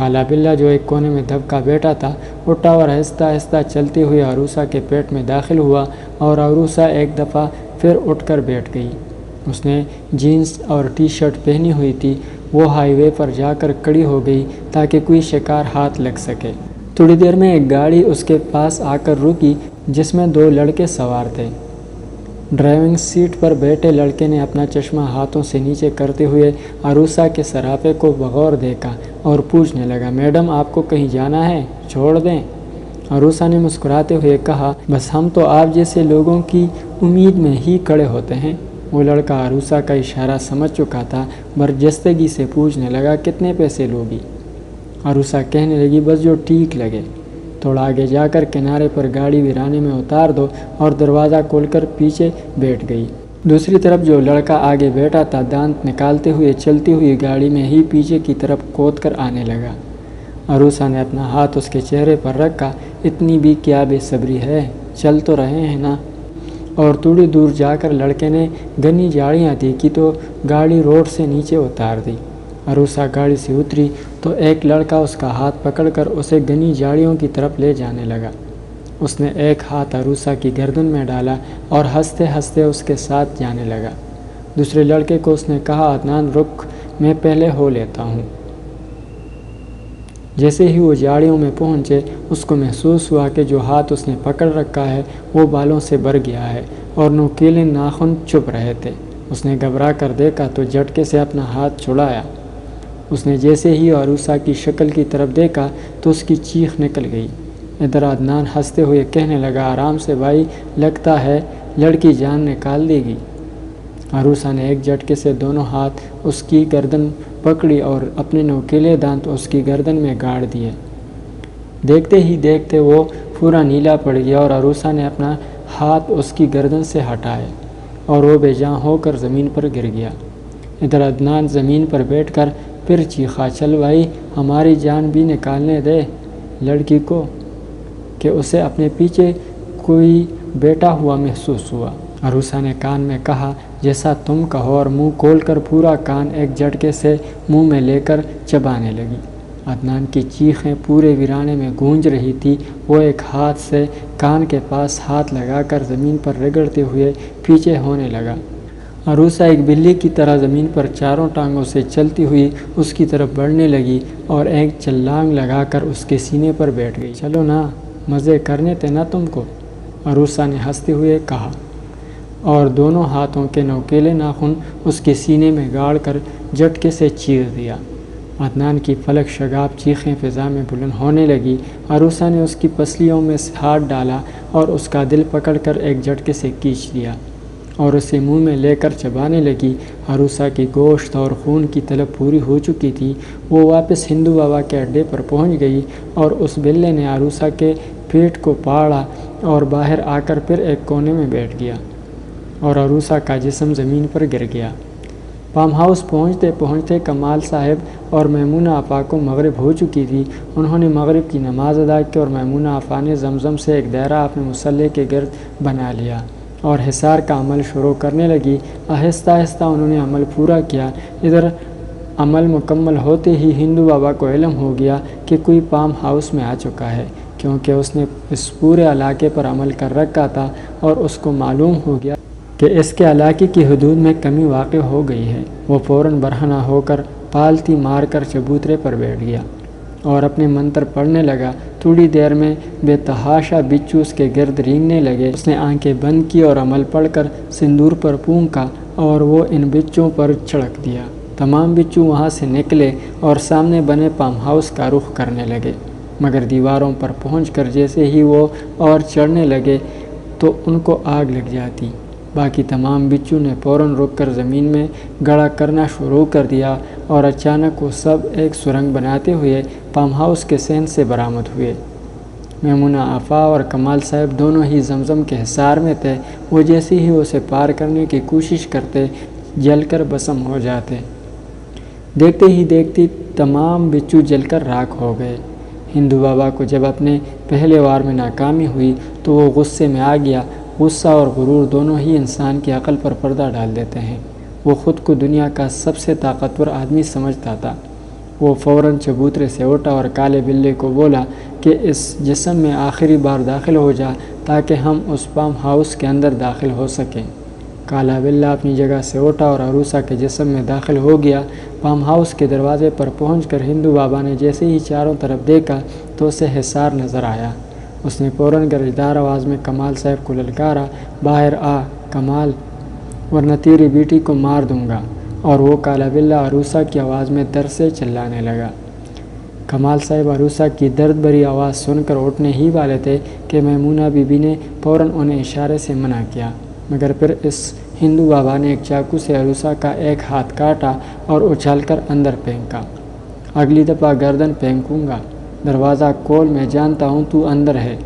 کالا بلّا جو ایک کونے میں دبکا بیٹھا تھا اٹھا اور آہستہ آہستہ چلتے ہوئے عروسہ کے پیٹ میں داخل ہوا اور عروسہ ایک دفعہ پھر اٹھ کر بیٹھ گئی۔ اس نے جینس اور ٹی شرٹ پہنی ہوئی تھی۔ وہ ہائی وے پر جا کر کھڑی ہو گئی تاکہ کوئی شکار ہاتھ لگ سکے۔ تھوڑی دیر میں ایک گاڑی اس کے پاس آ کر رکی جس میں 2 لڑکے سوار تھے۔ ڈرائیونگ سیٹ پر بیٹھے لڑکے نے اپنا چشمہ ہاتھوں سے نیچے کرتے ہوئے عروسہ کے سراپے کو بغور دیکھا اور پوچھنے لگا، میڈم آپ کو کہیں جانا ہے؟ چھوڑ دیں۔ عروسہ نے مسکراتے ہوئے کہا، بس ہم تو آپ جیسے لوگوں کی امید میں ہی کھڑے ہوتے ہیں۔ وہ لڑکا عروسہ کا اشارہ سمجھ چکا تھا، برجستگی سے پوچھنے لگا، کتنے پیسے لوگی؟ عروسہ کہنے لگی، بس جو ٹھیک لگے۔ تھوڑا آگے جا کر کنارے پر گاڑی ویرانے میں اتار دو، اور دروازہ کھول کر پیچھے بیٹھ گئی۔ دوسری طرف جو لڑکا آگے بیٹھا تھا دانت نکالتے ہوئے چلتی ہوئی گاڑی میں ہی پیچھے کی طرف کود کر آنے لگا۔ عروسہ نے اپنا ہاتھ اس کے چہرے پر رکھا، اتنی بھی کیا بے صبری ہے، چل تو رہے ہیں نا؟ اور تھوڑی دور جا کر لڑکے نے گھنی جھاڑیاں دیکھی تو گاڑی روڈ سے نیچے اتار دی۔ عروسہ گاڑی سے اتری تو ایک لڑکا اس کا ہاتھ پکڑ کر اسے گھنی جھاڑیوں کی طرف لے جانے لگا۔ اس نے ایک ہاتھ عروسہ کی گردن میں ڈالا اور ہنستے ہنستے اس کے ساتھ جانے لگا۔ دوسرے لڑکے کو اس نے کہا، عدنان رک، میں پہلے ہو لیتا ہوں۔ جیسے ہی وہ جھاڑیوں میں پہنچے اس کو محسوس ہوا کہ جو ہاتھ اس نے پکڑ رکھا ہے وہ بالوں سے بھر گیا ہے اور نوکیلے ناخن چبھ رہے تھے۔ اس نے گھبرا کر دیکھا تو جھٹکے سے اپنا ہاتھ چھڑایا۔ اس نے جیسے ہی عروسہ کی شکل کی طرف دیکھا تو اس کی چیخ نکل گئی۔ ادھر عدنان ہنستے ہوئے کہنے لگا، آرام سے بھائی، لگتا ہے لڑکی جان نکال دے گی۔ عروسہ نے ایک جھٹکے سے دونوں ہاتھ اس کی گردن پکڑی اور اپنے نوکیلے دانت اس کی گردن میں گاڑ دیے۔ دیکھتے ہی دیکھتے وہ پورا نیلا پڑ گیا اور عروسہ نے اپنا ہاتھ اس کی گردن سے ہٹائے اور وہ بے جان ہو کر زمین پر گر گیا۔ ادھر عدنان زمین پر بیٹھ کر پھر چیخا، چل بھائی، ہماری جان بھی نکالنے دے لڑکی کو، کہ اسے اپنے پیچھے کوئی بیٹھا ہوا محسوس ہوا۔ عروسہ نے کان میں کہا، جیسا تم کہو، اور منہ کھول کر پورا کان ایک جھٹکے سے منہ میں لے کر چبانے لگی۔ عدنان کی چیخیں پورے ویرانے میں گونج رہی تھی۔ وہ ایک ہاتھ سے کان کے پاس ہاتھ لگا کر زمین پر رگڑتے ہوئے پیچھے ہونے لگا۔ عروسہ ایک بلی کی طرح زمین پر چاروں ٹانگوں سے چلتی ہوئی اس کی طرف بڑھنے لگی اور ایک چھلانگ لگا کر اس کے سینے پر بیٹھ گئی۔ چلو نا، مزے کرنے تھے نا تم کو، عروسہ نے ہنستے ہوئے کہا، اور دونوں ہاتھوں کے نوکیلے ناخن اس کے سینے میں گاڑ کر جھٹکے سے چیر دیا۔ عدنان کی فلک شگاف چیخیں فضا میں بلند ہونے لگی۔ عروسہ نے اس کی پسلیوں میں ہاتھ ڈالا اور اس کا دل پکڑ کر ایک جھٹکے سے کھینچ دیا اور اسے منہ میں لے کر چبانے لگی۔ عروسہ کی گوشت اور خون کی طلب پوری ہو چکی تھی۔ وہ واپس ہندو بابا کے اڈے پر پہنچ گئی اور اس بلے نے عروسہ کے پیٹ کو پاڑا اور باہر آ کر پھر ایک کونے میں بیٹھ گیا اور عروسہ کا جسم زمین پر گر گیا۔ فارم ہاؤس پہنچتے پہنچتے کمال صاحب اور میمونہ آپا کو مغرب ہو چکی تھی۔ انہوں نے مغرب کی نماز ادا کی اور میمونہ آپا نے زمزم سے ایک دائرہ اپنے مصلے کے گرد بنا لیا اور حصار کا عمل شروع کرنے لگی۔ آہستہ آہستہ انہوں نے عمل پورا کیا۔ ادھر عمل مکمل ہوتے ہی ہندو بابا کو علم ہو گیا کہ کوئی فارم ہاؤس میں آ چکا ہے، کیونکہ اس نے اس پورے علاقے پر عمل کر رکھا تھا اور اس کو معلوم ہو گیا کہ اس کے علاقے کی حدود میں کمی واقع ہو گئی ہے۔ وہ فوراً برہنہ ہو کر پالتی مار کر چبوترے پر بیٹھ گیا اور اپنے منتر پڑھنے لگا۔ تھوڑی دیر میں بے تحاشا بچو اس کے گرد رینگنے لگے۔ اس نے آنکھیں بند کی اور عمل پڑھ کر سندور پر پھونکا اور وہ ان بچوں پر چھڑک دیا۔ تمام بچو وہاں سے نکلے اور سامنے بنے فارم ہاؤس کا رخ کرنے لگے، مگر دیواروں پر پہنچ کر جیسے ہی وہ اور چڑھنے لگے تو ان کو آگ لگ جاتی۔ باقی تمام بچو نے فوراً رک کر زمین میں گڑھا کرنا شروع کر دیا اور اچانک وہ سب ایک سرنگ بناتے ہوئے فارم ہاؤس کے صحن سے برآمد ہوئے۔ میمونہ آپا اور کمال صاحب دونوں ہی زمزم کے حصار میں تھے۔ وہ جیسے ہی اسے پار کرنے کی کوشش کرتے جل کر بھسم ہو جاتے۔ دیکھتے ہی دیکھتے تمام بچو جل کر راکھ ہو گئے۔ ہندو بابا کو جب اپنے پہلے وار میں ناکامی ہوئی تو وہ غصے میں آ گیا۔ غصہ اور غرور دونوں ہی انسان کی عقل پر پردہ ڈال دیتے ہیں۔ وہ خود کو دنیا کا سب سے طاقتور آدمی سمجھتا تھا۔ وہ فوراً چبوترے سے اٹھا اور کالے بلے کو بولا کہ اس جسم میں آخری بار داخل ہو جا تاکہ ہم اس فارم ہاؤس کے اندر داخل ہو سکیں۔ کالا بلہ اپنی جگہ سے اٹھا اور عروسہ کے جسم میں داخل ہو گیا۔ فارم ہاؤس کے دروازے پر پہنچ کر ہندو بابا نے جیسے ہی چاروں طرف دیکھا تو اسے حصار نظر آیا۔ اس نے فوراً گرجدار آواز میں کمال صاحب کو للکارا، باہر آ کمال، ورنہ تیری بیٹی کو مار دوں گا، اور وہ کالا بلہ عروسہ کی آواز میں در سے چلانے لگا۔ کمال صاحب عروسہ کی درد بھری آواز سن کر اٹھنے ہی والے تھے کہ میمونہ بی بی نے فوراً انہیں اشارے سے منع کیا، مگر پھر اس ہندو بابا نے ایک چاقو سے عروسہ کا ایک ہاتھ کاٹا اور اچھال کر اندر پھینکا۔ اگلی دفعہ گردن پھینکوں گا، دروازہ کھول، میں جانتا ہوں تو اندر ہے۔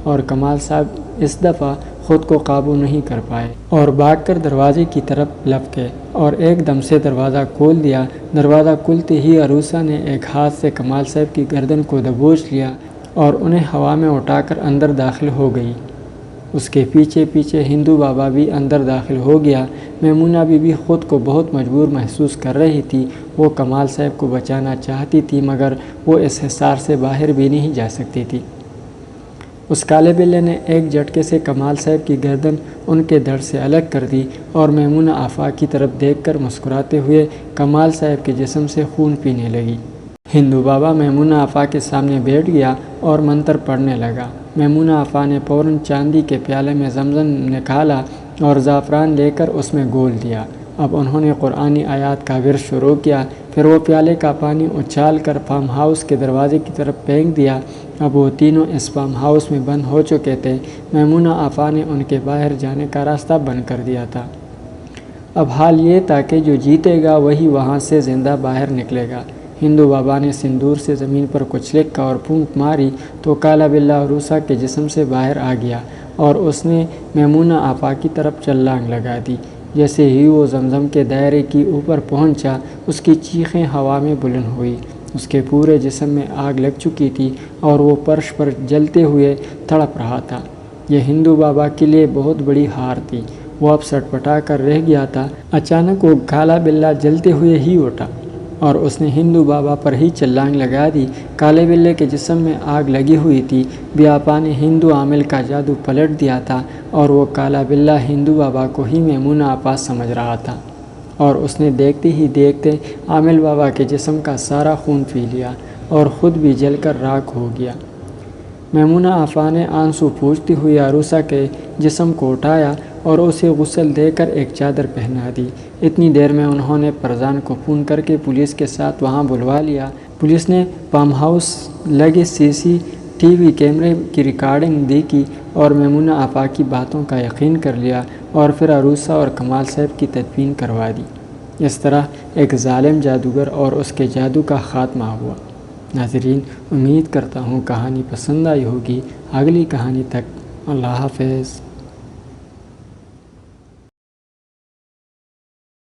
اور کمال صاحب اس دفعہ خود کو قابو نہیں کر پائے اور بھاگ کر دروازے کی طرف لپکے اور ایک دم سے دروازہ کھول دیا۔ دروازہ کھلتے ہی عروسہ نے ایک ہاتھ سے کمال صاحب کی گردن کو دبوچ لیا اور انہیں ہوا میں اٹھا کر اندر داخل ہو گئی۔ اس کے پیچھے پیچھے ہندو بابا بھی اندر داخل ہو گیا۔ میمونہ بی بی خود کو بہت مجبور محسوس کر رہی تھی۔ وہ کمال صاحب کو بچانا چاہتی تھی مگر وہ اس حصار سے باہر بھی نہیں جا سکتی تھی۔ اس کالے بلے نے ایک جھٹکے سے کمال صاحب کی گردن ان کے دھڑ سے الگ کر دی اور میمونہ آفا کی طرف دیکھ کر مسکراتے ہوئے کمال صاحب کے جسم سے خون پینے لگی۔ ہندو بابا میمونہ آفا کے سامنے بیٹھ گیا اور منتر پڑھنے لگا۔ میمونہ آفا نے فوراً چاندی کے پیالے میں زمزم نکالا اور زعفران لے کر اس میں گھول دیا۔ اب انہوں نے قرآنی آیات کا ورد شروع کیا، پھر وہ پیالے کا پانی اچھال کر فارم ہاؤس کے دروازے کی طرف پھینک دیا۔ اب وہ تینوں اس فارم ہاؤس میں بند ہو چکے تھے۔ میمونہ آفا نے ان کے باہر جانے کا راستہ بند کر دیا تھا۔ اب حال یہ تھا کہ جو جیتے گا وہی وہاں سے زندہ باہر نکلے گا۔ ہندو بابا نے سندور سے زمین پر کچھ لکھا اور پھونک ماری تو کالا بلہ عروسہ کے جسم سے باہر آ گیا اور اس نے میمونہ آپا کی طرف چھلانگ لگا دی۔ جیسے ہی وہ زمزم کے دائرے کی اوپر پہنچا، اس کی چیخیں ہوا میں بلند ہوئی۔ اس کے پورے جسم میں آگ لگ چکی تھی اور وہ فرش پر جلتے ہوئے تڑپ رہا تھا۔ یہ ہندو بابا کے لیے بہت بڑی ہار تھی۔ وہ اب سٹپٹا کر رہ گیا تھا۔ اچانک وہ کالا بلہ جلتے ہوئے ہی اٹھا اور اس نے ہندو بابا پر ہی چھلانگ لگا دی۔ کالے بلے کے جسم میں آگ لگی ہوئی تھی۔ بیاپا نے ہندو عامل کا جادو پلٹ دیا تھا اور وہ کالا بلہ ہندو بابا کو ہی میمونہ آپا سمجھ رہا تھا اور اس نے دیکھتے ہی دیکھتے عامل بابا کے جسم کا سارا خون پی لیا اور خود بھی جل کر راکھ ہو گیا۔ میمونہ آپا نے آنسو پوچھتی ہوئی عروسہ کے جسم کو اٹھایا اور اسے غسل دے کر ایک چادر پہنا دی۔ اتنی دیر میں انہوں نے پرزان کو فون کر کے پولیس کے ساتھ وہاں بلوا لیا۔ پولیس نے فارم ہاؤس لگے CCTV کیمرے کی ریکارڈنگ دیکھی اور میمونہ آپا کی باتوں کا یقین کر لیا اور پھر عروسہ اور کمال صاحب کی تدفین کروا دی۔ اس طرح ایک ظالم جادوگر اور اس کے جادو کا خاتمہ ہوا۔ ناظرین، امید کرتا ہوں کہانی پسند آئی ہوگی۔ اگلی کہانی تک اللہ حافظ۔